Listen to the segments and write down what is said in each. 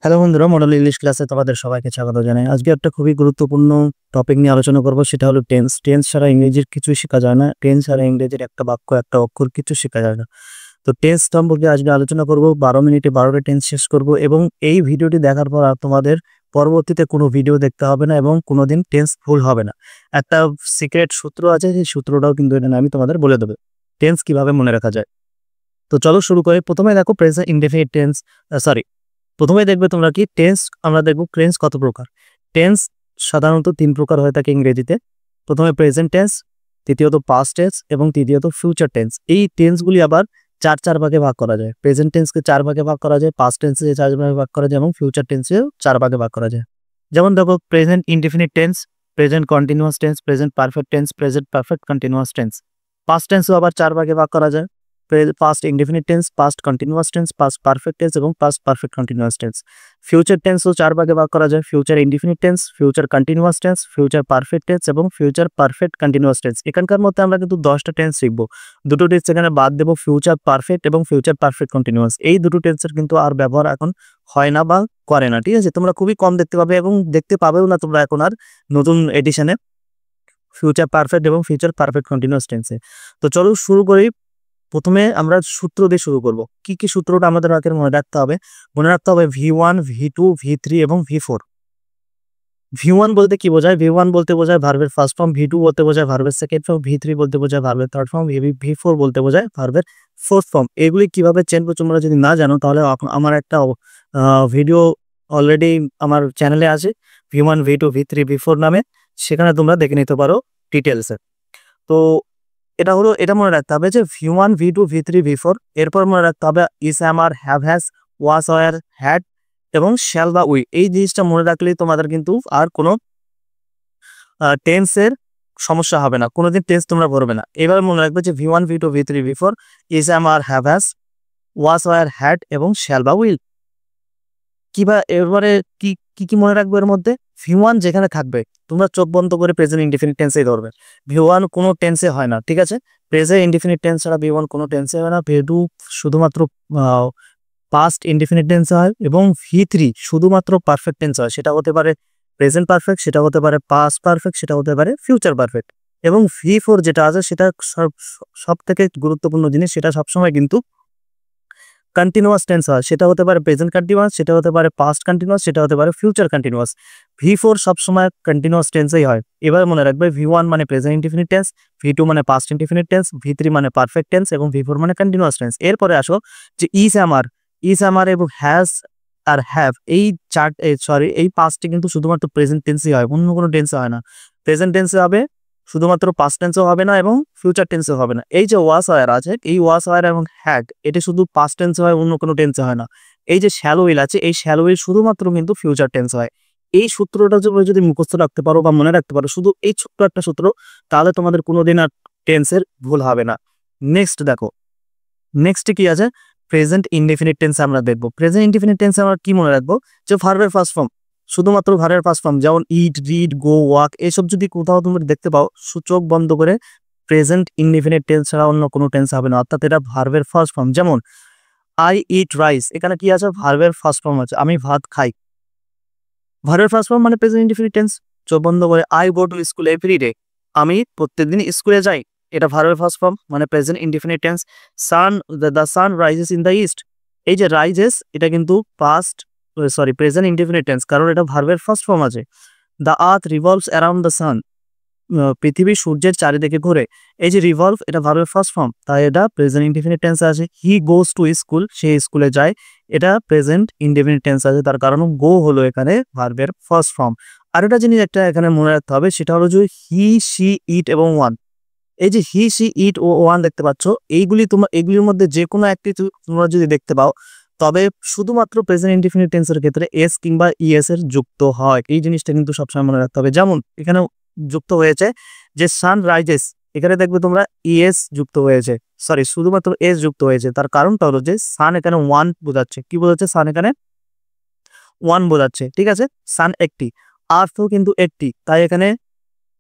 Hello বন্ধুরা, model English ক্লাসে তোমাদের সবাইকে স্বাগত জানাই। আজকে একটা খুবই গুরুত্বপূর্ণ টপিক নিয়ে আলোচনা করব, সেটা হলো টেন্স। টেন্স ছাড়া ইংরেজির কিছুই শেখা যায় না। টেন্স ছাড়া ইংরেজির একটা বাক্য, একটা অক্ষর কিছু শেখা যায় না। তো টেন্স সম্পর্কে আজকে আলোচনা করব। 12 মিনিটে 12টা টেন্স শেষ করব এবং এই ভিডিওটি দেখার পর আর তোমাদের পরবর্তীতে কোনো ভিডিও দেখতে হবে না এবং কোনোদিন টেন্স ভুল হবে না। একটা সিক্রেট সূত্র আছে, সেই সূত্রটাও কিন্তু এখানে আমি তোমাদের বলে দেবো টেন্স কিভাবে মনে রাখা যায়। তো চলো শুরু করে। প্রথমে দেখো প্রেজেন্ট ইনডেফিনিট টেন্স, প্রথমে দেখবে তোমরা কি টেন্স। আমরা দেখবো টেন্স কত প্রকার। টেন্স সাধারণত 3 প্রকার হয়ে থাকে ইংরেজিতে। প্রথমে প্রেজেন্ট টেন্স, দ্বিতীয়ত পাস্ট টেন্স এবং তৃতীয়ত ফিউচার টেন্স। এই টেন্সগুলি আবার চার ভাগে ভাগ করা যায়। প্রেজেন্ট টেন্সকে 4 ভাগে ভাগ করা যায়, পাস্ট টেন্সকে 4 ভাগে ভাগ করা যায় এবং ফিউচার টেন্সকেও 4 ভাগে ভাগ করা যায়। যেমন দেখো present indefinite tense, present continuous tense, present perfect tense, present perfect continuous tense. Past টেন্সও আবার 4 ভাগে ভাগ করা যায়। Past indefinite tense, past continuous tense, past perfect tense এবং past perfect continuous tense. Future টেন্সও 4 ভাগে ভাগ করা যায়। Future indefinite tense, future continuous tense, future perfect tense এবং ফিউচার পারফেক্ট কন্টিনিউয়াস টেন্স। এখানকার মধ্যে আমরা কিন্তু 10টা টেন্স শিখবো। দুটো টেন্স এখানে বাদ দেবো, ফিউচার পারফেক্ট এবং ফিউচার পারফেক্ট কন্টিনিউয়াস। এই দুটো টেন্সের কিন্তু আর ব্যবহার এখন হয় না বা করে না, ঠিক আছে? তোমরা খুবই কম দেখতে পাবে এবং দেখতে পাবেও না তোমরা এখন আর নতুন এডিশনে ফিউচার পারফেক্ট এবং ফিউচার পারফেক্ট কন্টিনিউয়াস টেন্সে। তো চলো শুরু করি। প্রথমে আমরা সূত্র দিয়ে শুরু করব। কি কি সূত্রটা আমাদের আগে মনে রাখতে হবে? মনে রাখতে হবে V1, V2, V3 এবং V4। V1 বলতে কি বোঝায়? V1 বলতে বোঝায় ভার্বের ফার্স্ট ফর্ম, V2 বলতে বোঝায় ভার্বের সেকেন্ড ফর্ম, V3 বলতে বোঝায় ভার্বের থার্ড ফর্ম, V4 বলতে বোঝায় ভার্বের ফোর্থ ফর্ম। এগুলি কিভাবে চেঞ্জ করতে তোমরা যদি না জানো তাহলে আমার একটা ভিডিও অলরেডি আমার চ্যানেলে আছে, V1, V2, V3, V4 নামে। সেখানে তোমরা দেখে নিতে পারো ডিটেলসে। তো এটা মনে রাখতে হবে যে V1, V2, V3, V4। এরপর মনে রাখতে হবে is, am, are, have, has, was, were, had এবং শ্যাল বা উই। এই জিনিসটা মনে রাখলেই তোমাদের কিন্তু আর কোনো টেন্সের সমস্যা হবে না, কোনোদিন টেন্স তোমরা পড়বে না। এবার মনে রাখবে যে V1, V2, V3, V4 is, am, are, have, has, was, were, had এবং শ্যাল বা উইল। এবারে কি কি কি মনে রাখবে এর মধ্যে? V1 যেখানে থাকবে তোমরা চোখ বন্ধ করে প্রেজেন্ট ইনডিফিনিট টেন্সেই ধরবে। V1 কোনো টেন্সে হয় না, ঠিক আছে? প্রেজেন্ট ইনডিফিনিট টেন্স ছাড়া V1 কোনো টেন্সে হয় না। V2 শুধুমাত্র পাস্ট ইনডিফিনিট টেন্সে হয় এবং V3 শুধুমাত্র পারফেক্ট টেন্স হয়। সেটা হতে পারে প্রেজেন্ট পারফেক্ট, সেটা হতে পারে পাস্ট পারফেক্ট, সেটা হতে পারে ফিউচার পারফেক্ট। এবং V4 যেটা আছে সেটা সব থেকে গুরুত্বপূর্ণ জিনিস, সেটা সবসময় কিন্তু কন্টিনিউয়াস টেন্স হয়। সেটা হতে পারে প্রেজেন্ট কন্টিনিউয়াস, সেটা হতে পারে পাস্ট কন্টিনিউয়াস, সেটা হতে পারে ফিউচার কন্টিনিউয়াস। V4 সবসময় কন্টিনিউয়াস টেন্সেই হয়। এবার মনে রাখবে V1 মানে প্রেজেন্ট ইনডিফিনিট টেন্স, V2 মানে পাস্ট ইনডিফিনিট টেন্স, V3 মানে পারফেক্ট টেন্স এবং V4 মানে কন্টিনিউয়াস টেন্স। এরপরে আসো যে ইস, আমার এবং হ্যাজ আর হ্যাভ, এই পাঁচটি কিন্তু শুধুমাত্র প্রেজেন্ট টেন্সই হয়, অন্য কোনো টেন্সে হয় না। প্রেজেন্ট টেন্সে হবে, শুধুমাত্র পাস্ট টেন্সও হবে না এবং ফিউচার টেন্সও হবে না। এই যে ওয়াজ ওয়ার আছে, এই ওয়াজ ওয়ার এবং হ্যাড, এটা শুধু পাস্ট টেন্সে হয়, অন্য কোনো টেন্সে হয় না। এই যে শ্যালো উইল আছে, এই শ্যালো উইল শুধুমাত্র কিন্তু ফিউচার টেন্স হয়। এই সূত্রটা যদি মুখস্থ রাখতে পারো বা মনে রাখতে পারো, শুধু এই ছোট্ট একটা সূত্র, তাহলে তোমাদের কোনোদিন আর টেন্সের ভুল হবে না। নেক্সট দেখো, নেক্সট কি আছে? প্রেজেন্ট ইনডেফিনিট টেন্স আমরা দেখবো। প্রেজেন্ট ইনডেফিনিট টেন্স আমরা কি মনে রাখবো? যে ভার্বের ফার্স্ট ফর্ম, শুধুমাত্র ভার্বের ফার্স্ট ফর্ম, যেমন ইট, রিড, গো, ওয়াক, এসব যদি কোথাও তুমি দেখতে পাও, চোখ বন্ধ করে প্রেজেন্ট ইনডেফিনিট টেন্স ছাড়া অন্য কোনো টেন্স হবে না, অর্থাৎ এটা ভার্বের ফার্স্ট ফর্ম। যেমন আই ইট রাইস, এখানে কি আছে? ভার্বের ফার্স্ট ফর্ম আছে, আমি ভাত খাই। ভার্বের ফার্স্ট ফর্ম মানে প্রেজেন্ট ইনডেফিনিট টেন্স। চোখ বন্ধ করে I go to school every day, আমি প্রত্যেকদিন স্কুলে যাই, এটা ভার্বের ফার্স্ট ফর্ম মানে present indefinite tense. The sun rises in the east, এই যে রাইজেস, এটা কিন্তু প্রেজেন্ট ইনডেফিনিট টেন্স, কারণ এটা ভার্বের ফার্স্ট ফর্ম আছে। The earth revolves around the সান, পৃথিবী সূর্যের চারিদিকে ঘুরে, এই যে রিভলভ, এটা ভার্বের ফার্স্ট ফর্ম, তাই এটা প্রেজেন্ট ইনডেফিনিট টেন্স আছে। হি গোজ টু স্কুল, সে স্কুলে যায়, এটা প্রেজেন্ট ইনডেফিনিট টেন্স আছে, তার কারণ গো হলো এখানে ভার্বের ফার্স্ট ফর্ম। আর একটা জিনিস একটা এখানে মনে রাখতে হবে, সেটা হলো যে হি, সি, ইট এবং ওয়ান। এই যে হি, সি, ইট ও ওয়ান দেখতে পাচ্ছ, এগুলির মধ্যে যে কোনো একটি তোমরা যদি দেখতে পাও, তবে শুধুমাত্র প্রেজেন্ট ইনডেফিনিট টেন্সের ক্ষেত্রে এস কিংবা ইএস এর যুক্ত হয়। এই জিনিসটা কিন্তু সবসময় মনে রাখতে হবে। যেমন এখানে যুক্ত হয়েছে যে সান রাইজেস, এখানে দেখবে তোমরা ইএস যুক্ত হয়েছে, শুধুমাত্র এস যুক্ত হয়েছে। তার কারণটা হলো যে সান এখানে ওয়ান বোঝাচ্ছে। কি বোঝাচ্ছে? সান এখানে ওয়ান বোঝাচ্ছে, ঠিক আছে? সান একটি, আর্থও কিন্তু একটি, তাই এখানে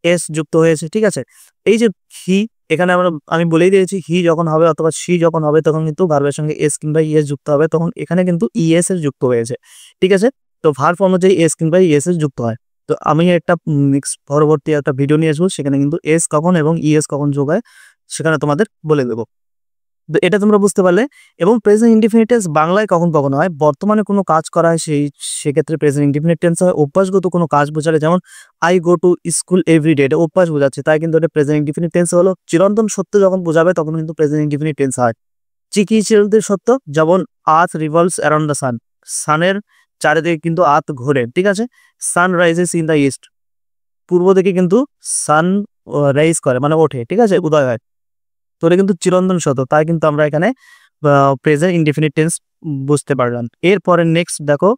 এস যুক্ত হয়েছে, ঠিক আছে? এই যে হি এখানে আমি বলেই দিয়েছি হি যখন হবে অথবা শি যখন হবে তখন কিন্তু ভার্বের সঙ্গে এস কিংবা ইএস যুক্ত হবে, তখন এখানে কিন্তু ইএস এর যুক্ত হয়েছে, ঠিক আছে। তো ভার্ব অনুযায়ী এস কিংবা ইএস এর যুক্ত হয়। তো আমি একটা নেক্সট পরবর্তী একটা ভিডিও নিয়ে আসবো, সেখানে কিন্তু এস কখন এবং ইএস কখন যোগ হয় সেখানে তোমাদের বলে দেবো। তো এটা তোমরা বুঝতে পারলে। এবং প্রেজেন্ট ইনডিফিনিট টেন্স বাংলায় কখন কখন হয়, বর্তমানে কোনো কাজ করা হয় সেক্ষেত্রে প্রেজেন্ট ইনডিফিনিট টেন্স হয়। অভ্যাসগত কোনো কাজ বোঝালে, যেমন I go to school every day, এটা অভ্যাস বোঝাচ্ছে, তাই কিন্তু এটা প্রেজেন্ট ইনডিফিনিট টেন্স হলো। চিরন্তন সত্য যখন বোঝাবে তখন কিন্তু প্রেজেন্ট ইনডিফিনিট টেন্স হয়। চিরন্তন সত্য, যেমন earth revolves around the sun, সানের চারিদিকে কিন্তু আর্থ ঘোরে, ঠিক আছে। Sun rises in the east, পূর্ব দিকে কিন্তু সান রাইজ করে মানে ওঠে, ঠিক আছে, উদয় হয়। তো এটা কিন্তু চিরন্তন সত্য, তাই কিন্তু আমরা এখানে প্রেজেন্ট ইনডিফিনিট টেন্স বুঝতে পারলাম। এরপরে নেক্সট দেখো,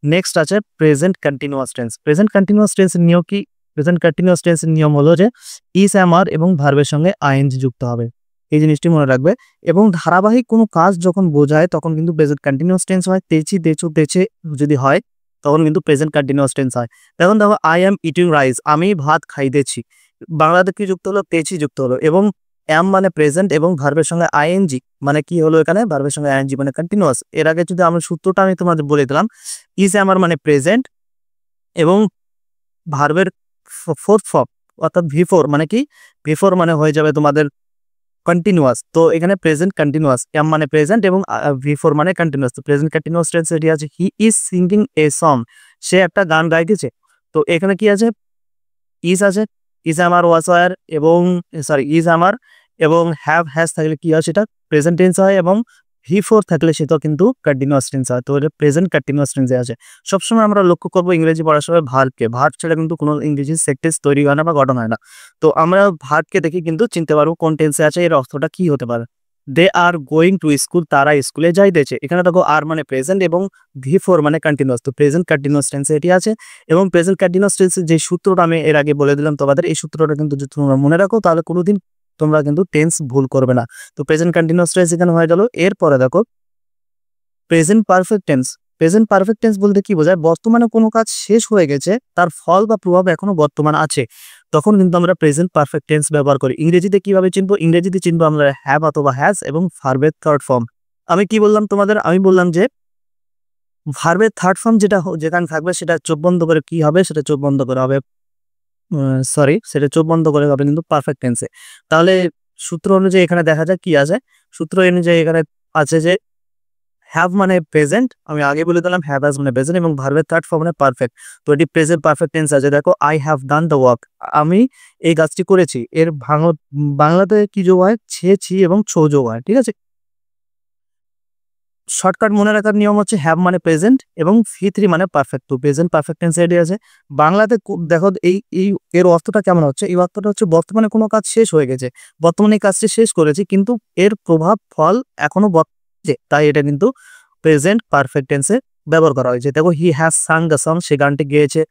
নেক্সট আছে present continuous tense. Present continuous টেন্সের নিয়ম কি? প্রেজেন্ট কন্টিনিউয়াস টেন্সের নিয়ম হলো যে ইস এম আর এবং ভার্বের সঙ্গে আইএনজি যুক্ত হবে, এই জিনিসটি মনে রাখবে। এবং ধারাবাহিক কোনো কাজ যখন বোঝায় তখন কিন্তু প্রেজেন্ট কন্টিনিউয়াস টেন্স হয়। তেচি তেচু তেচে যদি হয় তখন কিন্তু প্রেজেন্ট কন্টিনিউয়াস টেন্স হয়। এখন দেখো আই এম ইটিং রাইস, আমি ভাত খাইতেছি, বাংলাতে কি যুক্ত হলো? তেচি যুক্ত হলো। এবং এম মানে প্রেজেন্ট এবং ভার্বের সঙ্গে আইএনজি মানে কি হলো এখানে? ভার্বের সঙ্গে আইএনজি মানে কন্টিনিউয়াস। এর আগে যদি আমরা সূত্রটা আমি তোমাদের বলে দিলাম, ইজ আমার মানে প্রেজেন্ট এবং ভার্বের ফোর্থ ফর্ম অর্থাৎ ভি4 মানে কি? ভি4 মানে হয়ে যাবে তোমাদের কন্টিনিউয়াস। তো এখানে প্রেজেন্ট কন্টিনিউয়াস, এম মানে প্রেজেন্ট এবং ভি4 মানে কন্টিনিউয়াস। তো প্রেজেন্ট কন্টিনিউয়াস টেন্স এটি আছে he is singing a song, সে একটা গান গাইতেছে। তো এখানে কি আছে? ইজ আছে, ইজ আমার ওয়াজ ওয়ার এবং ইজ আমার এবং হ্যাভ হ্যাজ থাকলে কি হয়? সেটা প্রেজেন্ট টেন্স হয় এবং ভি4 থাকলে সেটা কিন্তু কন্টিনিউয়াস টেন্স হয়। তো এটা প্রেজেন্ট কন্টিনিউয়াস টেন্সে আছে। সবসময় আমরা লক্ষ্য করবো ইংরেজি পড়ার সময় ভার্বকে, ভার্ব ছাড়া কিন্তু কোনো ইংরেজি সেন্টেন্স তৈরি হয় না বা গঠন হয় না। তো আমরা ভার্বকে দেখে কিন্তু চিনতে পারবো কোন টেন্সে আছে, এর অর্থটা কি হতে পারে। দে আর গোয়িং টু স্কুল, তারা স্কুলে যাইতেছে। এখানে দেখো আর মানে প্রেজেন্ট এবং ভি4 মানে কন্টিনিউয়াস। তো প্রেজেন্ট কন্টিনিউয়াস টেন্সে এটি আছে। এবং প্রেজেন্ট কন্টিনিউয়াস টেন্সের যে সূত্রটা আমি এর আগে বলে দিলাম তোমাদের, এই সূত্রটা কিন্তু যদি তোমরা মনে রাখো তাহলে কোনোদিন তোমরা কিন্তু টেন্স ভুল করবে না। তো প্রেজেন্ট কন্টিনিউয়াস টেন্স এখানে হয়ে গেল। এরপরে দেখো present perfect tense. Present perfect tense বলতে কি বোঝায়? বর্তমানে কোনো কাজ শেষ হয়ে গেছে, তার ফল বা প্রভাব এখনো বর্তমান আছে, তখন কিন্তু আমরা প্রেজেন্ট পারফেক্ট টেন্স ব্যবহার করি। ইংরেজিতে কিভাবে চিনবো? ইংরেজিতে চিনবো আমরা হ্যাভ অথবা হ্যাজ এবং ভার্বের থার্ড ফর্ম। আমি কি বললাম তোমাদের? আমি বললাম যে ভার্বের থার্ড ফর্ম যেখানে থাকবে সেটা চোখ বন্ধ করে কি হবে? সেটা চোখ বন্ধ করে হবে, সেটা চোখ বন্ধ করে হবে কিন্তু পারফেক্ট টেন্সে। তাহলে সূত্র অনুযায়ী এখানে দেখা যায় কি আছে? সূত্র অনুযায়ী এখানে আছে যে হ্যাভ মানে প্রেজেন্ট, আমি আগে বলে দিলাম হ্যাভ হ্যাজ মানে প্রেজেন্ট এবং ভার্বের থার্ড ফর্ম মানে পারফেক্ট। তো এটি প্রেজেন্ট পারফেক্ট টেন্স আছে। দেখো I have done the work, আমি এই কাজটি করেছি। এর বাংলাতে কি যোগ হয়? ছে ছি এবং ছো যোগ হয়, ঠিক আছে। শর্টকাট মনে রাখার নিয়ম হচ্ছে হ্যাভ মানে প্রেজেন্ট এবং ভি3 মানে পারফেক্ট। তো প্রেজেন্ট পারফেক্ট টেন্স এটি আছে। বাংলাতে দেখো এই এর অর্থটা কেমন হচ্ছে? এই অর্থটা হচ্ছে বর্তমানে কোনো কাজ শেষ হয়ে গেছে, বর্তমানে এই কাজটি শেষ করেছি কিন্তু এর প্রভাব ফল এখনো বর্তমানে, তাই এটা কিন্তু প্রেজেন্ট পারফেক্ট টেন্সে ব্যবহার করা হয়েছে। দেখো he has sung the song, সে গানটি গেয়েছে।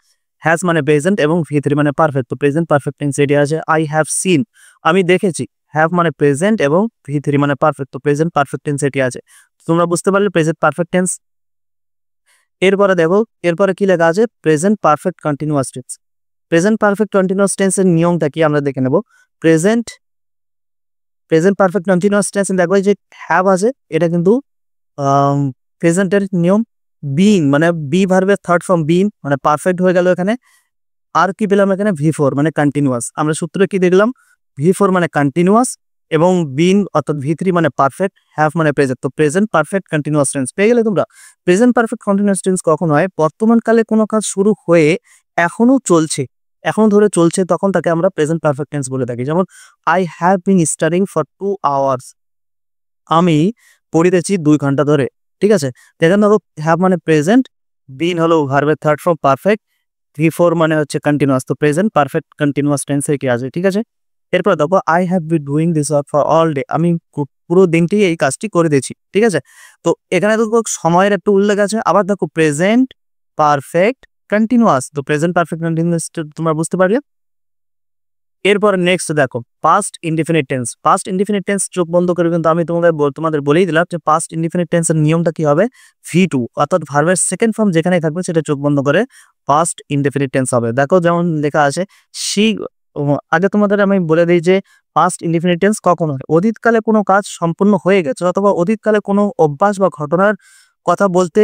হ্যাজ মানে প্রেজেন্ট এবং ভি3 মানে পারফেক্ট। তো প্রেজেন্ট পারফেক্ট টেন্স এটি আছে। আই হ্যাভ সিন, আমি দেখেছি। হ্যাভ মানে প্রেজেন্ট এবং ভি3 মানে পারফেক্ট। তো প্রেজেন্ট পারফেক্ট টেন্স এটি আছে। তোমরা বুঝতে পারলে প্রেজেন্ট পারফেক্ট টেন্স। এরপরে দেখো, এরপরে কি লেখা আছে? Present perfect continuous tense. Present perfect continuous টেন্সের নিয়মটা কি আমরা দেখে নেব। Present present perfect continuous tense দেখো যে হ্যাভ আছে, এটা কিন্তু প্রেজেন্টের নিয়ম। বিইং মানে বি ভার্বের থার্ড ফর্ম বিইং মানে পারফেক্ট হয়ে গেল এখানে। আর কি পেলাম এখানে? ভি4 মানে কন্টিনিউয়াস। আমরা সূত্রে কি দেখলাম? ভি4 মানে কন্টিনিউয়াস এবং বিন অর্থাৎ ভি3 মানে পারফেক্ট, হ্যাভ মানে প্রেজেন্ট। তো প্রেজেন্ট পারফেক্ট কন্টিনিউয়াস টেন্স পেয়ে গেলে তোমরা। প্রেজেন্ট পারফেক্ট কন্টিনিউয়াস টেন্স কখন হয়? বর্তমানকালে কোনো কাজ শুরু হয়ে এখনো চলছে, এখনো ধরে চলছে, তখন তাকে আমরা প্রেজেন্ট পারফেক্ট টেন্স বলে থাকি। যেমন I have been studying for 2 hours, আমি পড়িতেছি 2 ঘন্টা ধরে, ঠিক আছে। দেখেন ধরো হ্যাভ মানে প্রেজেন্ট, বিন হলো ভার্বের থার্ড ফর্ম পারফেক্ট, ভি4 মানে হচ্ছে কন্টিনিউয়াস। তো প্রেজেন্ট পারফেক্ট কন্টিনিউয়াস টেন্সে কি আছে, ঠিক আছে। এরপর দেখো I have been doing this work for all day, আমি পুরো দিনটি এই কাজটি করে দিয়েছি, ঠিক আছে। তো এখানে দেখো সময়ের একটু উল্লেখ আছে। আবার দেখো প্রেজেন্ট পারফেক্ট কন্টিনিউয়াস, তো প্রেজেন্ট পারফেক্ট কন্টিনিউয়াস তোমরা বুঝতে পারবে। এরপর নেক্সট দেখো past indefinite tense. Past indefinite tense চোখ বন্ধ করে কিন্তু আমি তোমাদের বলেই দিলাম যে পাস্ট ইনডিফিনিট টেন্সের নিয়মটা কি হবে? ভি2 অর্থাৎ ভার্বের সেকেন্ড ফর্ম যেখানে থাকবে সেটা চোখ বন্ধ করে পাস্ট ইনডিফিনিট টেন্স হবে। দেখো যেমন লেখা আছে শি আগে তোমাদের আমি বলে দিই যে পাস্ট ইনডিফিনিট টেন্স কখন হয়, অতীতকালে কোনো কাজ সম্পূর্ণ হয়ে গেছে অথবা অতীতকালে কোনো অভ্যাস বা ঘটনার কথা বলতে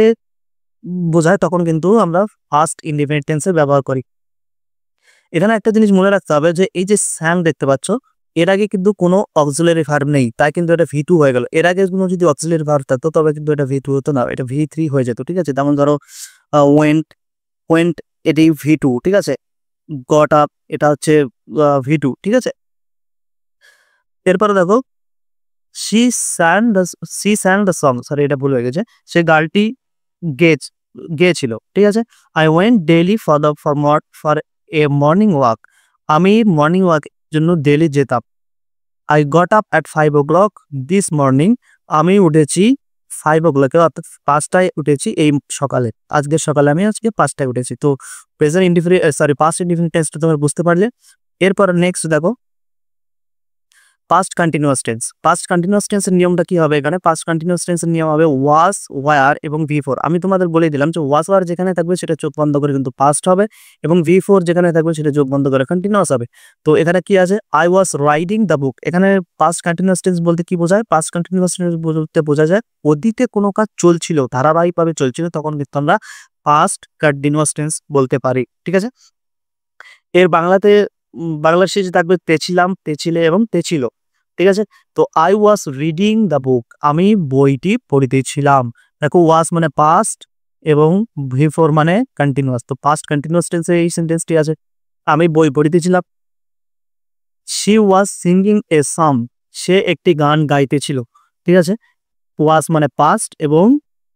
বোঝায়, তখন কিন্তু আমরা পাস্ট ইনডিফিনিট টেন্সের ব্যবহার করি। এখানে একটা জিনিস মনে রাখতে হবে যে এই যে স্যাং দেখতে পাচ্ছ, এর আগে কিন্তু কোনো অক্সিলারি ভার্ব নেই, তাই কিন্তু এটা V2 হয়ে গেল। এর আগে কোনো যদি অক্সিলারি ভার্ব থাকতো তবে কিন্তু এটা V2 হতো না, এটা V3 হয়ে যেত। ঠিক আছে, যেমন ধরো ওয়েন্ট, ওয়েন্ট এটি V2, ঠিক আছে। গট আপ এটা হচ্ছে V2, ঠিক আছে। এরপরে দেখো she sang the song, sorry এটা ভুল হয়ে গেছে, সে গানটি গেয়েছিল, ঠিক আছে। I went daily for a morning walk, আমি মর্নিং ওয়াক জন্য ডেইলি যেতাম। I got up at 5 o'clock this morning, আমি উঠেছি 5 o'clock অর্থাৎ 5টায় উঠেছি এই সকালে, আজকের সকালে আমি আজকে 5টায় উঠেছি। তো প্রেজেন্ট ইনডিফিনিট পাস্ট ইনডিফিনিট টেন্সটা তোমরা বুঝতে পারলে। এরপর নেক্সট দেখো past continuous tense. Past continuous টেন্সের নিয়মটা কি হবে, এখানে পাস্ট কন্টিনিউয়াস টেন্সের নিয়ম হবে ওয়াজ, ওয়ার এবং V4। আমি তোমাদের বলে দিলাম যে ওয়াজ ওয়ার যেখানে থাকবে সেটা চোখ বন্ধ করে কিন্তু পাস্ট হবে, এবং V4 যেখানে থাকবে সেটা চোখ বন্ধ করে কন্টিনিউয়াস হবে। তো এখানে কি আছে, I was riding the book, এখানে পাস্ট কন্টিনিউয়াস টেন্স বলতে কি বোঝায়, পাস্ট কন্টিনিউয়াস টেন্স বলতে বোঝা যায় অতীতে কোনো কাজ চলছিল, ধারাবাহিকভাবে চলছিল, তখন কিন্তু আমরা পাস্ট কন্টিনিউয়াস টেন্স বলতে পারি। ঠিক আছে, এর বাংলাতে বাংলার শেষে থাকবে তেছিলাম, তেছিলে এবং তেছিল। ঠিক আছে, তো I was reading the book, আমি বইটি পড়িতেছিলাম। দেখো ওয়াজ মানে পাস্ট এবং V4 মানে কন্টিনিউয়াস, তো পাস্ট কন্টিনিউয়াস টেন্সে এই সেন্টেন্সটি আছে, আমি বই পড়িতেছিলাম। She was singing a song, সে একটি গান গাইতেছিল। ঠিক আছে, ওয়াজ মানে পাস্ট এবং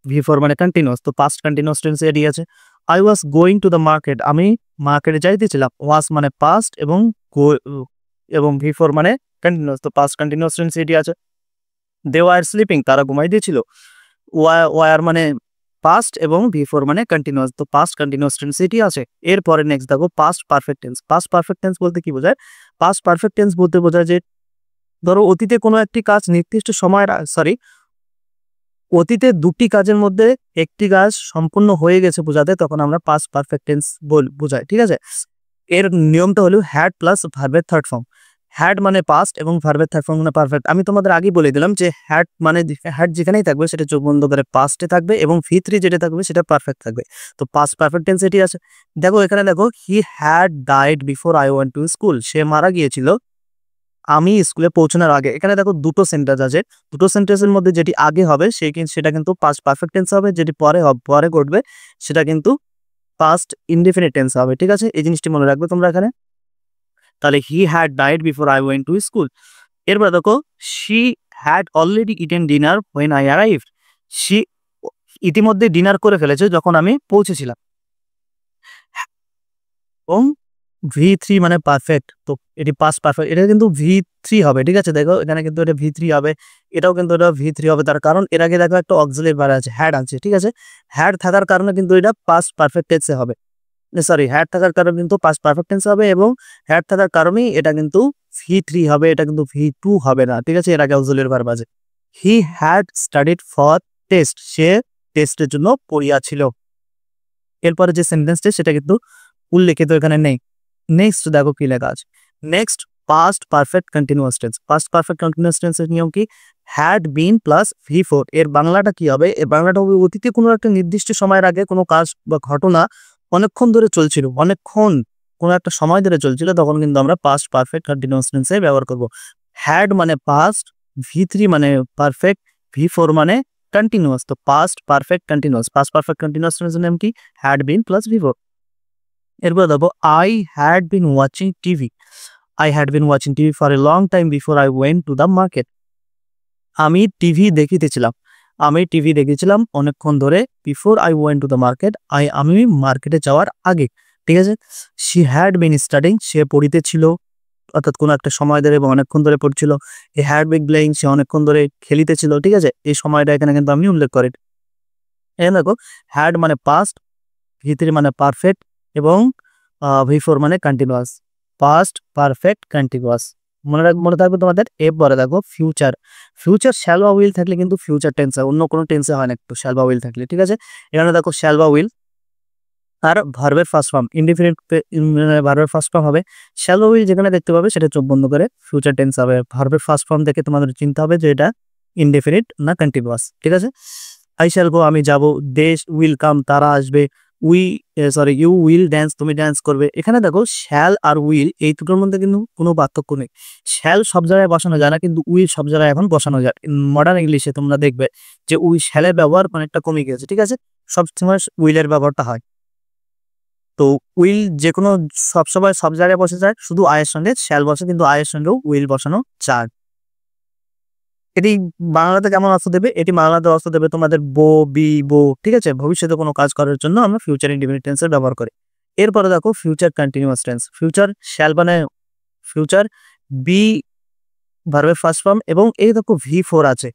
V4 মানে কন্টিনিউয়াস, তো পাস্ট কন্টিনিউয়াস টেন্সে এটি আছে। I was going to the market, আমি মার্কেটে যাইতেছিলাম। ওয়াজ মানে পাস্ট এবং V4 মানে কন্টিনিউয়াস, তো পাস্ট কন্টিনিউয়াস টেন্সে এটি আছে। দে ওয়ার স্লিপিং, তারা ঘুমাইতেছিল। ওয়ার মানে পাস্ট এবং V4 মানে কন্টিনিউয়াস, তো পাস্ট কন্টিনিউয়াস টেন্স এটি আছে। এরপরে নেক্সট দেখো past perfect tense. Past perfect tense বলতে কি বোঝায়, পাস্ট পারফেক্ট টেন্স বলতে বোঝায় যে ধরো অতীতে কোনো একটি কাজ নির্দিষ্ট সময়ের অতীতে দুটি কাজের মধ্যে একটি কাজ সম্পূর্ণ হয়ে গেছে বোঝাতে, তখন আমরা পাস্ট পারফেক্ট টেন্স বোঝাই। ঠিক আছে, এর নিয়মটা হলো হ্যাড প্লাস ভার্বের থার্ড ফর্ম। হ্যাড মানে পাস্ট এবং ভার্বের থার্ড ফর্ম মানে পারফেক্ট। আমি তোমাদের আগে বলে দিলাম যে হ্যাড যেখানেই থাকবে সেটা চোখ বন্ধ করে পাস্টে থাকবে, এবং V3 যেটা থাকবে সেটা পারফেক্ট থাকবে। তো পাস্ট পারফেক্ট টেন্স এটি আছে। দেখো এখানে দেখো he had died before I went to school, সে মারা গিয়েছিল আমি স্কুলে পৌঁছানোর আগে। এখানে দেখো দুটো সেন্টেন্স আছে, দুটো সেন্টেন্সের মধ্যে যেটি আগে হবে সেটা কিন্তু পাস্ট পারফেক্ট টেন্স হবে, যেটি পরে ঘটবে সেটা কিন্তু পাস্ট ইনডিফিনিট টেন্স হবে। ঠিক আছে, এই জিনিসটি মনে রাখবে তোমরা এখানে। তাহলে he had died before I went to school. এরপর দেখো she had already eaten dinner when I arrived, সে ইতিমধ্যে ডিনার করে ফেলেছে যখন আমি পৌঁছেছিলাম। এবং V3 মানে পারফেক্ট, তো এটি পাস্ট পারফেক্ট, এটা কিন্তু V3 হবে। ঠিক আছে, দেখো এখানে কিন্তু এটা V3 হবে, এটাও কিন্তু এটা V3 হবে, তার কারণ এর আগে দেখো একটা অক্সিলারি ভার্ব আছে, হ্যাড আছে। ঠিক আছে, হ্যাড থাকার কারণে কিন্তু এটা পাস্ট পারফেক্ট টেন্সে হবে, সরি হ্যাড থাকার কারণে কিন্তু পাস্ট পারফেক্ট টেন্স হবে, এবং হ্যাড থাকার কারণেই এটা কিন্তু V3 হবে, এটা কিন্তু V2 হবে না। ঠিক আছে, এর আগে অক্সিলারি ভার্ব আছে। He had studied for test, সে টেস্টের জন্য পড়িয়াছিল। এরপরে যে সেন্টেন্সটি সেটা কিন্তু উল্লেখিত এখানে নেই। নেক্সট দেখো কি লেখা আছে, next past perfect continuous tense. Past perfect continuous টেন্সের নিয়ম কি, হ্যাড বিন প্লাস V4। এর বাংলাটা কি হবে, এর বাংলাটা হবে অতীতে কোনো একটা নির্দিষ্ট সময়ের আগে কোনো কাজ বা ঘটনা অনেকক্ষণ ধরে চলছিল, অনেকক্ষণ কোনো একটা সময় ধরে চলছিল, তখন কিন্তু আমরা পাস্ট পারফেক্ট কন্টিনিউয়াস টেন্সে ব্যবহার করব। হ্যাড মানে পাস্ট, V3 মানে পারফেক্ট, V4 মানে কন্টিনিউয়াস, তো past perfect continuous. Past perfect continuous টেন্সের নাম কি, হ্যাড বিন প্লাস V4। এরপর দেখো I had been watching TV, I had been watching TV for a long time before I went to the market, আমি TV দেখিতেছিলাম, আমি TV দেখেছিলাম অনেকক্ষণ ধরে, before I went to the market, আমি মার্কেটে যাওয়ার আগে। ঠিক আছে, শি হ্যাড বিন স্টাডিং, সে পড়িতেছিল অর্থাৎ কোনো একটা সময় ধরে এবং অনেকক্ষণ ধরে পড়ছিল। হি হ্যাড বিন প্লেয়িং, সে অনেকক্ষণ ধরে খেলিতেছিল। ঠিক আছে, এই সময়টা এখানে কিন্তু আমি উল্লেখ করি। এখানে দেখো হ্যাড মানে পাস্ট, V3 মানে পারফেক্ট এবং V4 মানে কন্টিনিউয়াস। পাস্ট পারফেক্ট কন্টিনিউয়াস মনে থাকবে তোমাদের। এরপরে দেখো ফিউচার। ফিউচার শ্যাল বা উইল থাকলে কিন্তু ফিউচার টেন্স হয়, অন্য কোনো টেন্সে হয় না একটু শ্যাল বা উইল থাকলে। ঠিক আছে, এখানে দেখো শ্যাল বা উইল, আর ভার্বের ফার্স্ট ফর্ম ইনডিফিনিট ভার্বের ফার্স্ট ফর্ম হবে শ্যাল উইল, যেখানে দেখতে পাবে সেটা চোখ বন্ধ করে ফিউচার টেন্স হবে। ভার্বের ফার্স্ট ফর্ম দেখে তোমাদের চিন্তা হবে যে এটা ইনডিফিনিট না কন্টিনিউয়াস, ঠিক আছে। আই শ্যাল গো, আমি যাব। দে উইল কাম, তারা আসবে। ইউ উইল ড্যান্স, তুমি ড্যান্স করবে। এখানে দেখো শ্যাল আর উইল এই দুটোর মধ্যে কিন্তু কোনো পার্থক্য নেই। শ্যাল সব জায়গায় বসানো যায় না, কিন্তু উইল সব জায়গায় এখন বসানো যায়। মডার্ন ইংলিশে তোমরা দেখবে যে শ্যালের ব্যবহার অনেকটা কমে গেছে, ঠিক আছে। সবসময় উইলের ব্যবহারটা হয়। তো উইল যে কোনো সবসময় সব জায়গায় বসে যায়, শুধু আয়ের সঙ্গে শ্যাল বসে, কিন্তু আয়ের সঙ্গেও উইল বসানো যায়। এটি বাংলাতে কেমন অর্থ দেবে? এটি বাংলাতে অর্থ দেবে তোমাদের বো, ঠিক আছে। ভবিষ্যতে কোনো কাজ করার জন্য আমরা ফিউচার ইনডিফিনিট টেন্সের ব্যবহার করি। এরপরে দেখো future continuous tense. Future shall মানে ফিউচার, বি ভার্বের ফার্স্ট ফর্ম, এবং এই দেখো V4 আছে।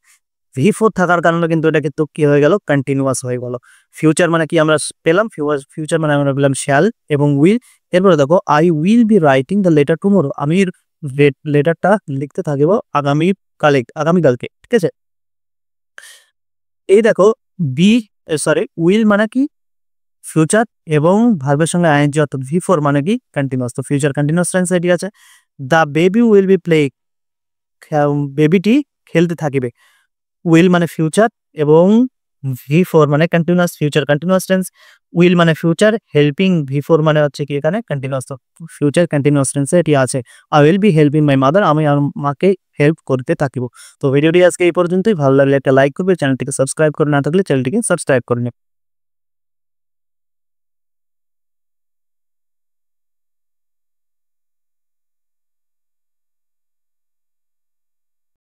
V4 থাকার কারণে কিন্তু এটা কিন্তু কি হয়ে গেল, কন্টিনিউয়াস হয়ে গেল। ফিউচার মানে কি আমরা পেলাম, ফিউচার মানে আমরা পেলাম শ্যাল এবং উইল। এরপরে দেখো I will be writing the letter tomorrow, আমি লেটারটা লিখতে থাকব আগামীকালকে, ঠিক আছে। এই দেখো উইল মানে কি ফিউচার, এবং ভার্বের সঙ্গে আইএনজি অর্থাৎ V4 মানে কি কন্টিনিউয়াস। তো ফিউচার কন্টিনিউয়াস টেন্স এটি আছে। The baby will be play, বেবিটি খেলতে থাকিবে। উইল মানে ফিউচার এবং V4 মানে continuous, future continuous tense. Will মানে ফিউচার, হেল্পিং V4 মানে হচ্ছে কি এখানে কন্টিনিউয়াস। তো ফিউচার কন্টিনিউয়াস টেন্সে এটি আছে। I will be helping my mother, আমি আমার মাকে হেল্প করতে থাকিব। তো ভিডিওটি আজকে এই পর্যন্তই। ভালো লাগলে একটা লাইক করবে, চ্যানেলটিকে সাবস্ক্রাইব করে না থাকলে চ্যানেলটিকে সাবস্ক্রাইব করে নেবে।